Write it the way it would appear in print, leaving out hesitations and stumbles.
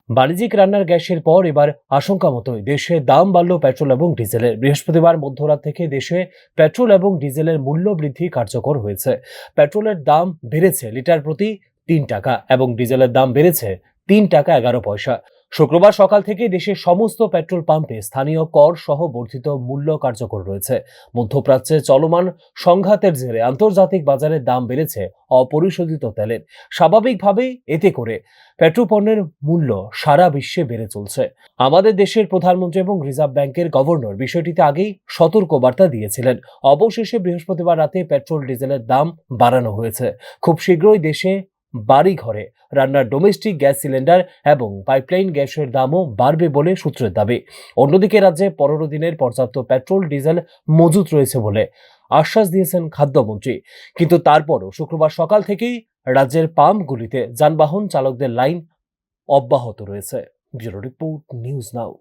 বাণিজ্যিক রান্নার গ্যাসের পর এবার আশঙ্কা মতোই দেশে দাম বাড়ল পেট্রোল এবং ডিজেলের। বৃহস্পতিবার মধ্যরাত থেকে দেশে পেট্রোল এবং ডিজেলের মূল্য বৃদ্ধি কার্যকর হয়েছে। পেট্রোলের দাম বেড়েছে লিটার প্রতি ৩ টাকা এবং ডিজেলের দাম বেড়েছে ৩ টাকা ১১ পয়সা। শুক্রবার সকাল থেকে দেশের সমস্ত পেট্রোল পাম্পে স্থানীয় কর সহ বর্ধিত মূল্য কার্যকর রয়েছে। মধ্যপ্রাচ্যে চলমান সংঘাতের জেরে আন্তর্জাতিক বাজারে দাম বেড়েছে অপরিশোধিত তেলের। স্বাভাবিকভাবেই এতে করে পেট্রোপণ্যের মূল্য সারা বিশ্বে বেড়ে চলছে। আমাদের দেশের প্রধানমন্ত্রী এবং রিজার্ভ ব্যাংকের গভর্নর বিষয়টিতে আগেই সতর্কবার্তা দিয়েছিলেন। অবশেষে বৃহস্পতিবার রাতে পেট্রোল ডিজেলের দাম বাড়ানো হয়েছে। খুব শীঘ্রই দেশে বাড়ি ঘরে রান্নার ডোমেস্টিক গ্যাস সিলিন্ডার এবং পাইপলাইন গ্যাসের দামও বাড়বে বলে সূত্রের দাবি। অন্যদিকে রাজ্যে ১৫ দিনের পর্যাপ্ত পেট্রোল ডিজেল মজুত রয়েছে বলে আশ্বাস দিয়েছেন খাদ্যমন্ত্রী। কিন্তু তারপরও শুক্রবার সকাল থেকেই রাজ্যের পাম্পগুলিতে যানবাহন চালকদের লাইন অব্যাহত রয়েছে। Bureau report, news now.